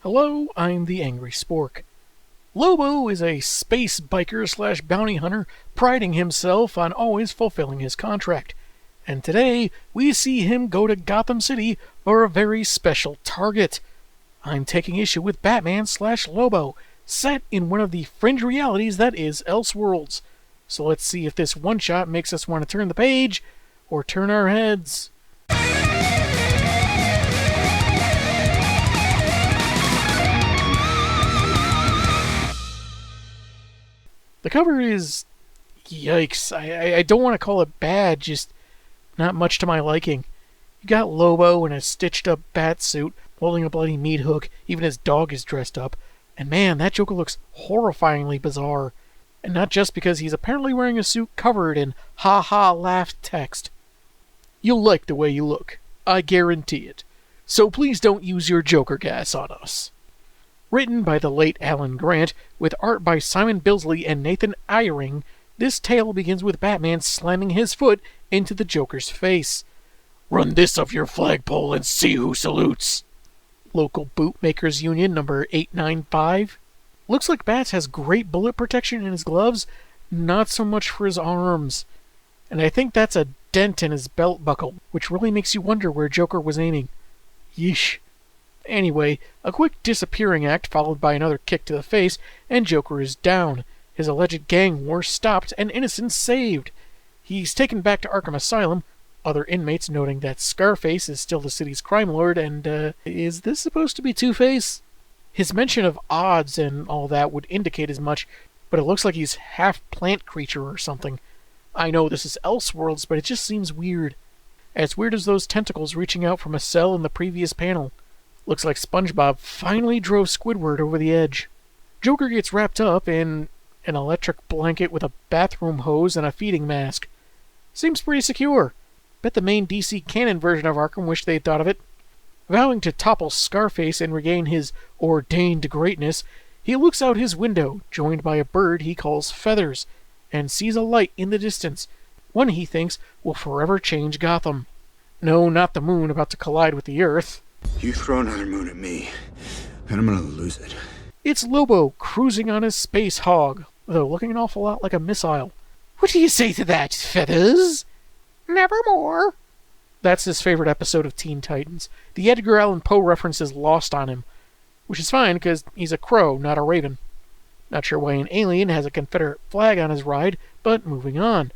Hello, I'm the Angry Spork. Lobo is a space biker slash bounty hunter priding himself on always fulfilling his contract. And today, we see him go to Gotham City for a very special target. I'm taking issue with Batman slash Lobo, set in one of the fringe realities that is Elseworlds. So let's see if this one-shot makes us want to turn the page, or turn our heads. The cover is... yikes. I don't want to call it bad, just not much to my liking. You got Lobo in a stitched-up bat suit, holding a bloody meat hook, even his dog is dressed up. And man, that Joker looks horrifyingly bizarre. And not just because he's apparently wearing a suit covered in ha-ha laugh text. You'll like the way you look. I guarantee it. So please don't use your Joker gas on us. Written by the late Alan Grant, with art by Simon Billsley and Nathan Eyring, this tale begins with Batman slamming his foot into the Joker's face. Run this off your flagpole and see who salutes. Local Bootmakers Union number 895. Looks like Bats has great bullet protection in his gloves, not so much for his arms. And I think that's a dent in his belt buckle, which really makes you wonder where Joker was aiming. Yeesh. Anyway, a quick disappearing act followed by another kick to the face, and Joker is down. His alleged gang war stopped and innocents saved. He's taken back to Arkham Asylum, other inmates noting that Scarface is still the city's crime lord, and, is this supposed to be Two-Face? His mention of odds and all that would indicate as much, but it looks like he's half plant creature or something. I know this is Elseworlds, but it just seems weird. As weird as those tentacles reaching out from a cell in the previous panel. Looks like SpongeBob finally drove Squidward over the edge. Joker gets wrapped up in an electric blanket with a bathroom hose and a feeding mask. Seems pretty secure. Bet the main DC canon version of Arkham wished they'd thought of it. Vowing to topple Scarface and regain his ordained greatness, he looks out his window, joined by a bird he calls Feathers, and sees a light in the distance, one he thinks will forever change Gotham. No, not the moon about to collide with the Earth. You throw another moon at me, and I'm gonna lose it. It's Lobo cruising on his space hog, though looking an awful lot like a missile. What do you say to that, Feathers? Nevermore. That's his favorite episode of Teen Titans. The Edgar Allan Poe reference is lost on him, which is fine because he's a crow, not a raven. Not sure why an alien has a Confederate flag on his ride, but moving on.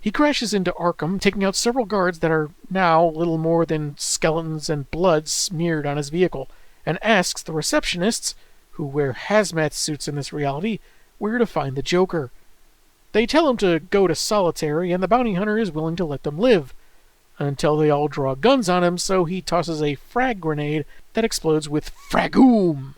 He crashes into Arkham, taking out several guards that are now little more than skeletons and blood smeared on his vehicle, and asks the receptionists, who wear hazmat suits in this reality, where to find the Joker. They tell him to go to solitary, and the bounty hunter is willing to let them live, until they all draw guns on him, so he tosses a frag grenade that explodes with fragoom.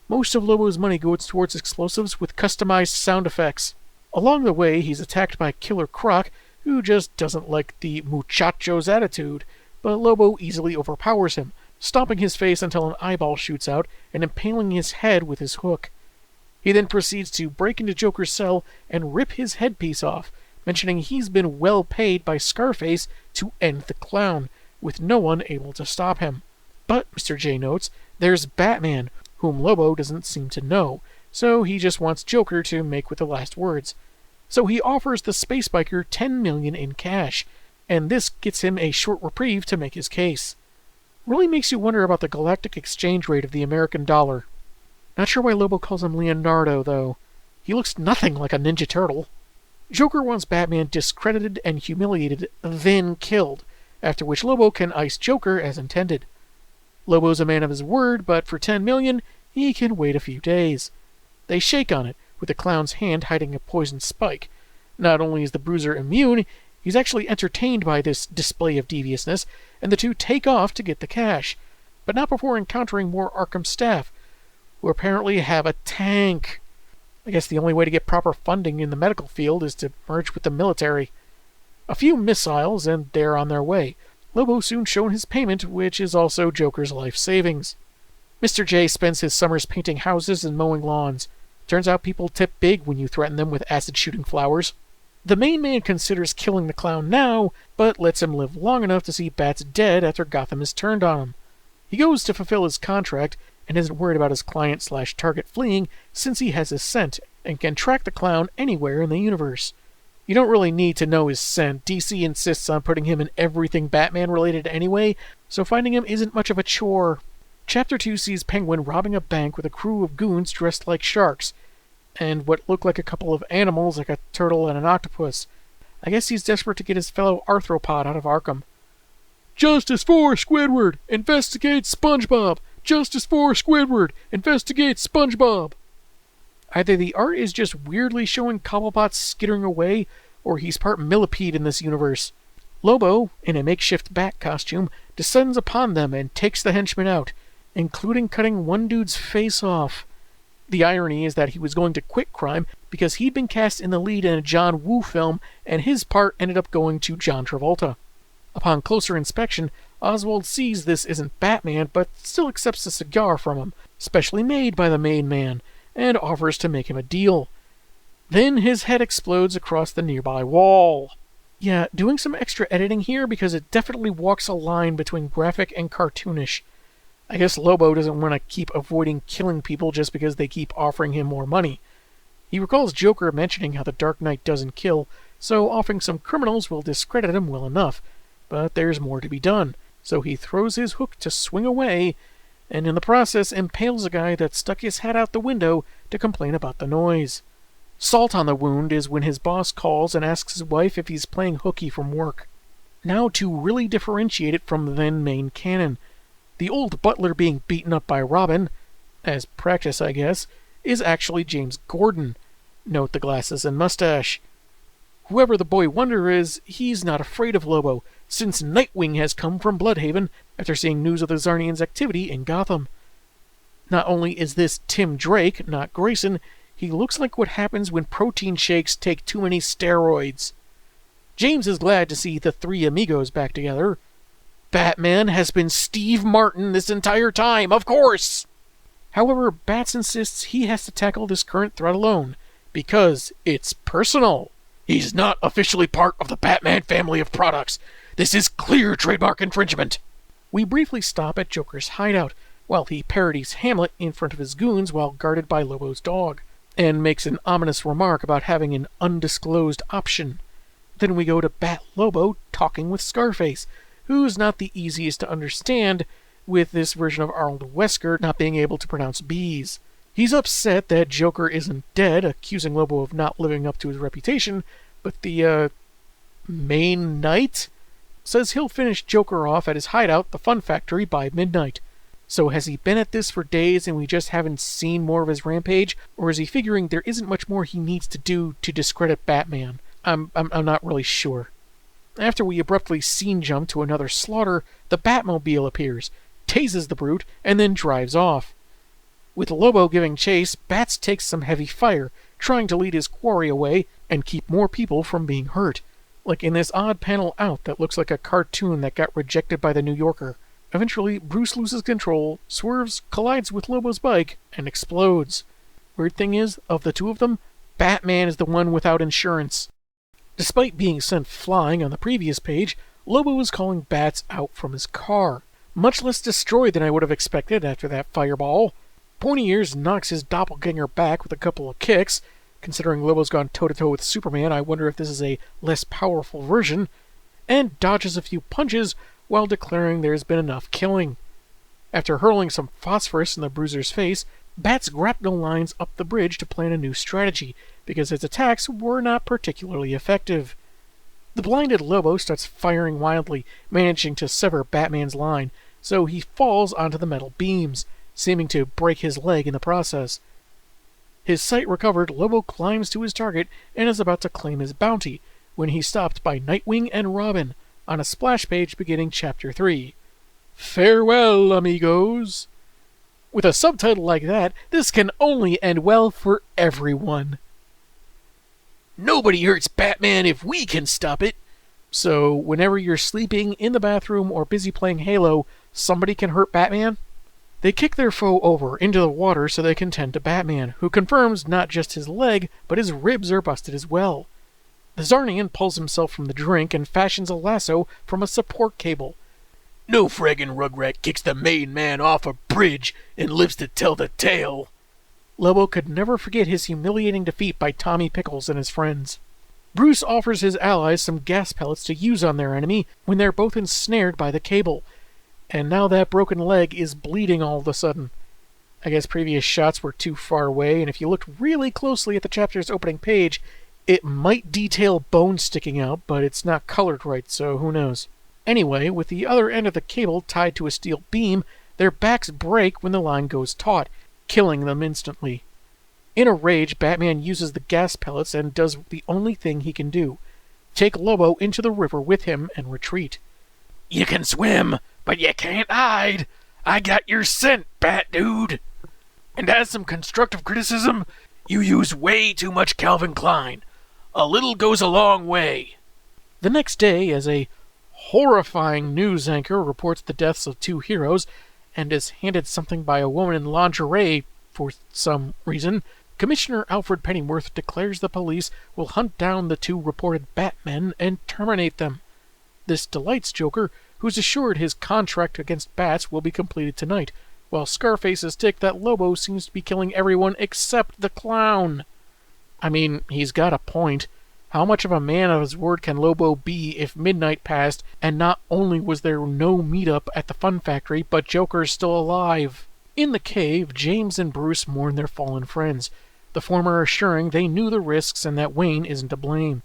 Most of Lobo's money goes towards explosives with customized sound effects. Along the way, he's attacked by Killer Croc, who just doesn't like the muchacho's attitude, but Lobo easily overpowers him, stomping his face until an eyeball shoots out and impaling his head with his hook. He then proceeds to break into Joker's cell and rip his headpiece off, mentioning he's been well paid by Scarface to end the clown, with no one able to stop him. But, Mr. J notes, there's Batman, whom Lobo doesn't seem to know, so he just wants Joker to make with the last words. So he offers the space biker $10 million in cash, and this gets him a short reprieve to make his case. Really makes you wonder about the galactic exchange rate of the American dollar. Not sure why Lobo calls him Leonardo, though. He looks nothing like a Ninja Turtle. Joker wants Batman discredited and humiliated, then killed, after which Lobo can ice Joker as intended. Lobo's a man of his word, but for $10 million, he can wait a few days. They shake on it, with the clown's hand hiding a poisoned spike. Not only is the bruiser immune, he's actually entertained by this display of deviousness, and the two take off to get the cash, but not before encountering more Arkham staff, who apparently have a tank. I guess the only way to get proper funding in the medical field is to merge with the military. A few missiles, and they're on their way. Lobo soon shown his payment, which is also Joker's life savings. Mr. J spends his summers painting houses and mowing lawns. Turns out people tip big when you threaten them with acid-shooting flowers. The main man considers killing the clown now, but lets him live long enough to see Bats dead after Gotham is turned on him. He goes to fulfill his contract, and isn't worried about his client/target fleeing since he has his scent and can track the clown anywhere in the universe. You don't really need to know his scent. DC insists on putting him in everything Batman related anyway, so finding him isn't much of a chore. Chapter 2 sees Penguin robbing a bank with a crew of goons dressed like sharks, and what look like a couple of animals like a turtle and an octopus. I guess he's desperate to get his fellow arthropod out of Arkham. Justice for Squidward! Investigate SpongeBob! Justice for Squidward! Investigate SpongeBob! Either the art is just weirdly showing Cobblepot skittering away, or he's part millipede in this universe. Lobo, in a makeshift bat costume, descends upon them and takes the henchmen out, including cutting one dude's face off. The irony is that he was going to quit crime because he'd been cast in the lead in a John Woo film, and his part ended up going to John Travolta. Upon closer inspection, Oswald sees this isn't Batman, but still accepts a cigar from him, specially made by the main man, and offers to make him a deal. Then his head explodes across the nearby wall. Yeah, doing some extra editing here because it definitely walks a line between graphic and cartoonish. I guess Lobo doesn't want to keep avoiding killing people just because they keep offering him more money. He recalls Joker mentioning how the Dark Knight doesn't kill, so offering some criminals will discredit him well enough. But there's more to be done, so he throws his hook to swing away, and in the process impales a guy that stuck his head out the window to complain about the noise. Salt on the wound is when his boss calls and asks his wife if he's playing hooky from work. Now to really differentiate it from the then main canon. The old butler being beaten up by Robin, as practice I guess, is actually James Gordon. Note the glasses and mustache. Whoever the boy wonder is, he's not afraid of Lobo, since Nightwing has come from Bloodhaven after seeing news of the Zarnians' activity in Gotham. Not only is this Tim Drake, not Grayson, he looks like what happens when protein shakes take too many steroids. James is glad to see the three amigos back together. Batman has been Steve Martin this entire time, of course! However, Bats insists he has to tackle this current threat alone, because it's personal. He's not officially part of the Batman family of products. This is clear trademark infringement. We briefly stop at Joker's hideout, while he parodies Hamlet in front of his goons while guarded by Lobo's dog, and makes an ominous remark about having an undisclosed option. Then we go to Bat Lobo talking with Scarface, who's not the easiest to understand, with this version of Arnold Wesker not being able to pronounce B's. He's upset that Joker isn't dead, accusing Lobo of not living up to his reputation, but the, main knight says he'll finish Joker off at his hideout, the Fun Factory, by midnight. So has he been at this for days and we just haven't seen more of his rampage, or is he figuring there isn't much more he needs to do to discredit Batman? I'm not really sure. After we abruptly scene jump to another slaughter, the Batmobile appears, tases the brute, and then drives off. With Lobo giving chase, Bats takes some heavy fire, trying to lead his quarry away and keep more people from being hurt, like in this odd panel out that looks like a cartoon that got rejected by the New Yorker. Eventually, Bruce loses control, swerves, collides with Lobo's bike, and explodes. Weird thing is, of the two of them, Batman is the one without insurance. Despite being sent flying on the previous page, Lobo is calling Bats out from his car. Much less destroyed than I would have expected after that fireball. Pointy Ears knocks his doppelganger back with a couple of kicks. Considering Lobo's gone toe-to-toe with Superman, I wonder if this is a less powerful version. And dodges a few punches while declaring there's been enough killing. After hurling some phosphorus in the bruiser's face, Bats grapnel lines up the bridge to plan a new strategy, because his attacks were not particularly effective. The blinded Lobo starts firing wildly, managing to sever Batman's line, so he falls onto the metal beams, seeming to break his leg in the process. His sight recovered, Lobo climbs to his target and is about to claim his bounty, when he's stopped by Nightwing and Robin, on a splash page beginning Chapter 3. Farewell, amigos! With a subtitle like that, this can only end well for everyone. Nobody hurts Batman if we can stop it! So, whenever you're sleeping, in the bathroom, or busy playing Halo, somebody can hurt Batman? They kick their foe over into the water so they can tend to Batman, who confirms not just his leg, but his ribs are busted as well. The Zarnian pulls himself from the drink and fashions a lasso from a support cable. No fraggin' rugrat kicks the main man off a bridge and lives to tell the tale. Lobo could never forget his humiliating defeat by Tommy Pickles and his friends. Bruce offers his allies some gas pellets to use on their enemy when they're both ensnared by the cable. And now that broken leg is bleeding all of a sudden. I guess previous shots were too far away, and if you looked really closely at the chapter's opening page, it might detail bones sticking out, but it's not colored right, so who knows. Anyway, with the other end of the cable tied to a steel beam, their backs break when the line goes taut, killing them instantly. In a rage, Batman uses the gas pellets and does the only thing he can do: take Lobo into the river with him and retreat. "You can swim, but you can't hide. I got your scent, Bat Dude. And as some constructive criticism, you use way too much Calvin Klein. A little goes a long way." The next day, as a horrifying news anchor reports the deaths of two heroes and is handed something by a woman in lingerie for some reason, Commissioner Alfred Pennyworth declares the police will hunt down the two reported Batmen and terminate them. This delights Joker, who's assured his contract against bats will be completed tonight, while Scarface is ticked that Lobo seems to be killing everyone except the clown. I mean, he's got a point. How much of a man of his word can Lobo be if midnight passed and not only was there no meetup at the Fun Factory, but Joker's still alive? In the cave, James and Bruce mourn their fallen friends, the former assuring they knew the risks and that Wayne isn't to blame.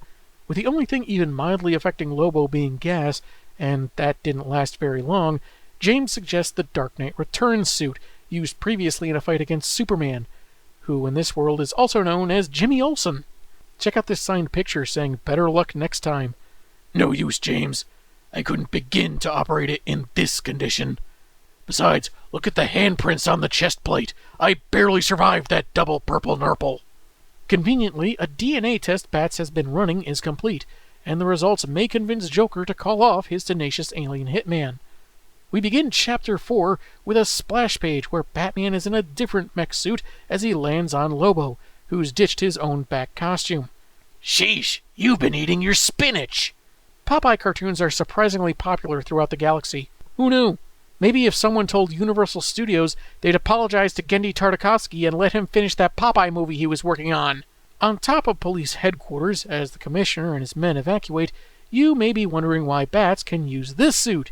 With the only thing even mildly affecting Lobo being gas, and that didn't last very long, James suggests the Dark Knight Returns suit, used previously in a fight against Superman, who in this world is also known as Jimmy Olsen. Check out this signed picture saying "Better luck next time." "No use, James. I couldn't begin to operate it in this condition. Besides, look at the handprints on the chest plate. I barely survived that double purple nurple." Conveniently, a DNA test Bats has been running is complete, and the results may convince Joker to call off his tenacious alien hitman. We begin Chapter 4 with a splash page where Batman is in a different mech suit as he lands on Lobo, who's ditched his own Bat costume. "Sheesh, you've been eating your spinach!" Popeye cartoons are surprisingly popular throughout the galaxy. Who knew? Maybe if someone told Universal Studios, they'd apologize to Gendy Tartakovsky and let him finish that Popeye movie he was working on. On top of police headquarters, as the commissioner and his men evacuate, you may be wondering why Bats can use this suit.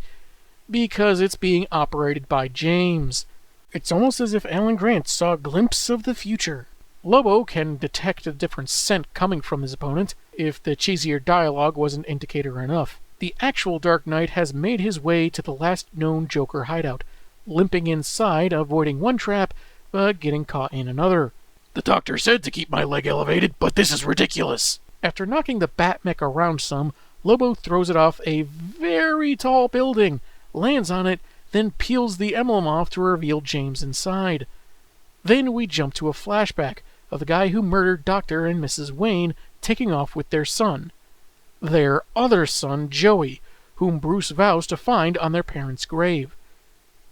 Because it's being operated by James. It's almost as if Alan Grant saw a glimpse of the future. Lobo can detect a different scent coming from his opponent, if the cheesier dialogue wasn't indicator enough. The actual Dark Knight has made his way to the last known Joker hideout, limping inside, avoiding one trap, but getting caught in another. "The doctor said to keep my leg elevated, but this is ridiculous." After knocking the Batmech around some, Lobo throws it off a very tall building, lands on it, then peels the emblem off to reveal James inside. Then we jump to a flashback of the guy who murdered Dr. and Mrs. Wayne taking off with their son. Their other son, Joey, whom Bruce vows to find on their parents' grave.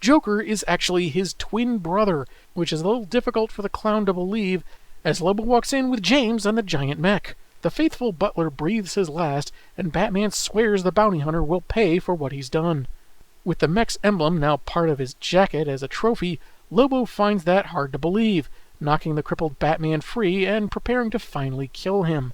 Joker is actually his twin brother, which is a little difficult for the clown to believe, as Lobo walks in with James on the giant mech. The faithful butler breathes his last, and Batman swears the bounty hunter will pay for what he's done. With the mech's emblem now part of his jacket as a trophy, Lobo finds that hard to believe, knocking the crippled Batman free and preparing to finally kill him.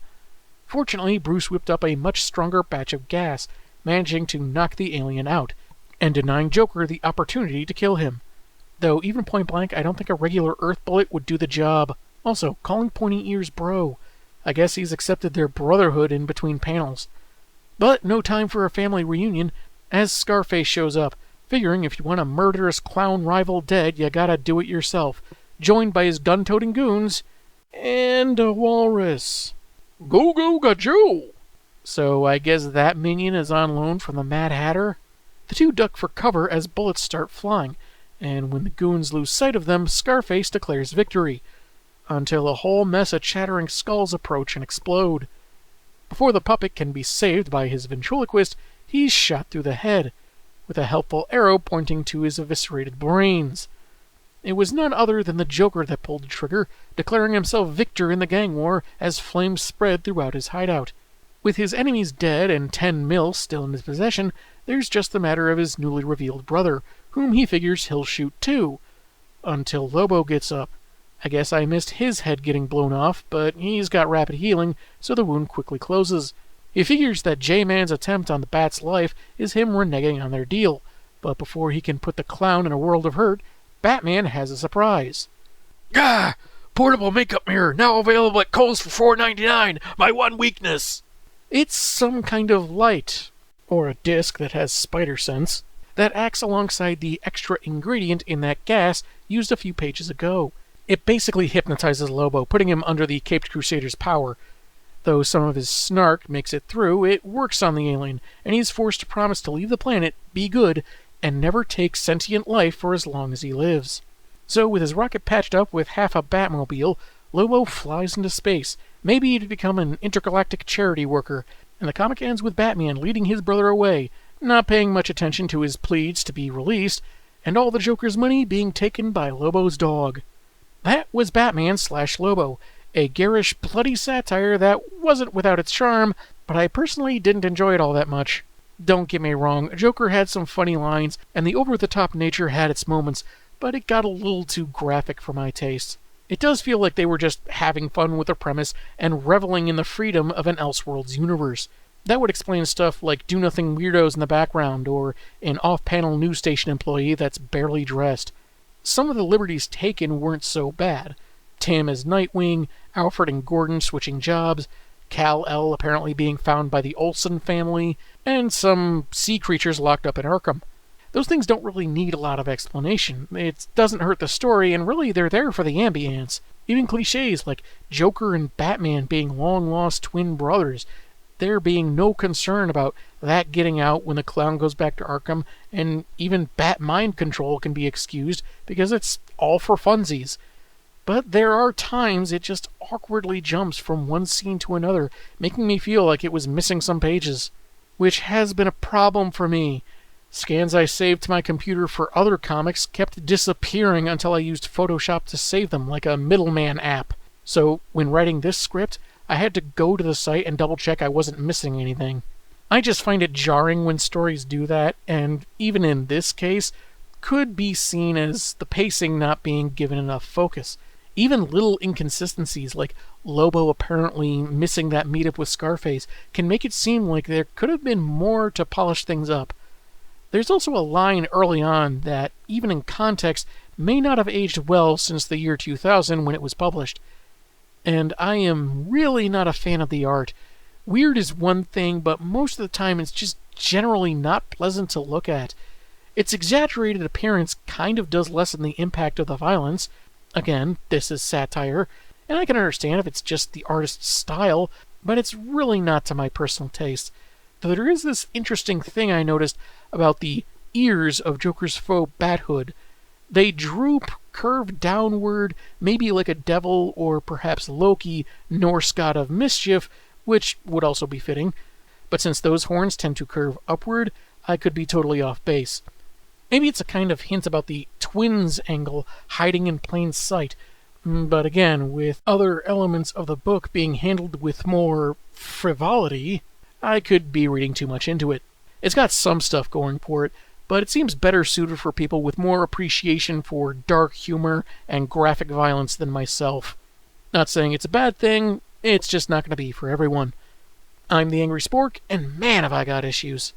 Fortunately, Bruce whipped up a much stronger batch of gas, managing to knock the alien out, and denying Joker the opportunity to kill him. Though even point blank, I don't think a regular Earth bullet would do the job. Also, calling pointy ears bro. I guess he's accepted their brotherhood in between panels. But no time for a family reunion, as Scarface shows up, figuring if you want a murderous clown rival dead, you gotta do it yourself, joined by his gun-toting goons, and a walrus. Go, Joe! So I guess that minion is on loan from the Mad Hatter? The two duck for cover as bullets start flying, and when the goons lose sight of them, Scarface declares victory, until a whole mess of chattering skulls approach and explode. Before the puppet can be saved by his ventriloquist, he's shot through the head, with a helpful arrow pointing to his eviscerated brains. It was none other than the Joker that pulled the trigger, declaring himself victor in the gang war as flames spread throughout his hideout. With his enemies dead and 10 mil still in his possession, There's just the matter of his newly revealed brother, whom he figures he'll shoot too. Until Lobo gets up. I guess I missed his head getting blown off, but he's got rapid healing, so the wound quickly closes. He figures that J-Man's attempt on the Bat's life is him reneging on their deal, but before he can put the clown in a world of hurt, Batman has a surprise. Ah! Portable makeup mirror, now available at Kohl's for $4.99. My one weakness. It's some kind of light, or a disc that has spider sense, that acts alongside the extra ingredient in that gas used a few pages ago. It basically hypnotizes Lobo, putting him under the Caped Crusader's power. Though some of his snark makes it through, it works on the alien, and he's forced to promise to leave the planet, be good, and never take sentient life for as long as he lives. So, with his rocket patched up with half a Batmobile, Lobo flies into space, maybe to become an intergalactic charity worker, and the comic ends with Batman leading his brother away, not paying much attention to his pleas to be released, and all the Joker's money being taken by Lobo's dog. That was Batman/Lobo, a garish, bloody satire that wasn't without its charm, but I personally didn't enjoy it all that much. Don't get me wrong, Joker had some funny lines, and the over-the-top nature had its moments, but it got a little too graphic for my taste. It does feel like they were just having fun with the premise and reveling in the freedom of an Elseworlds universe. That would explain stuff like do-nothing weirdos in the background, or an off-panel news station employee that's barely dressed. Some of the liberties taken weren't so bad. Tim as Nightwing, Alfred and Gordon switching jobs, Kal-El apparently being found by the Olsen family, and some sea creatures locked up in Arkham. Those things don't really need a lot of explanation. It doesn't hurt the story, and really they're there for the ambience. Even cliches like Joker and Batman being long-lost twin brothers, there being no concern about that getting out when the clown goes back to Arkham, and even Bat mind control can be excused because it's all for funsies. But there are times it just awkwardly jumps from one scene to another, making me feel like it was missing some pages. Which has been a problem for me. Scans I saved to my computer for other comics kept disappearing until I used Photoshop to save them, like a middleman app. So, when writing this script, I had to go to the site and double-check I wasn't missing anything. I just find it jarring when stories do that, and even in this case, could be seen as the pacing not being given enough focus. Even little inconsistencies, like Lobo apparently missing that meetup with Scarface, can make it seem like there could have been more to polish things up. There's also a line early on that, even in context, may not have aged well since the year 2000 when it was published. And I am really not a fan of the art. Weird is one thing, but most of the time it's just generally not pleasant to look at. Its exaggerated appearance kind of does lessen the impact of the violence. Again, this is satire, and I can understand if it's just the artist's style, but it's really not to my personal taste. Though there is this interesting thing I noticed about the ears of Joker's foe Bat Hood. They droop, curve downward, maybe like a devil or perhaps Loki, Norse god of mischief, which would also be fitting. But since those horns tend to curve upward, I could be totally off base. Maybe it's a kind of hint about the twins angle hiding in plain sight, but again, with other elements of the book being handled with more frivolity, I could be reading too much into it. It's got some stuff going for it, but it seems better suited for people with more appreciation for dark humor and graphic violence than myself. Not saying it's a bad thing, it's just not going to be for everyone. I'm the Angry Spork, and man have I got issues.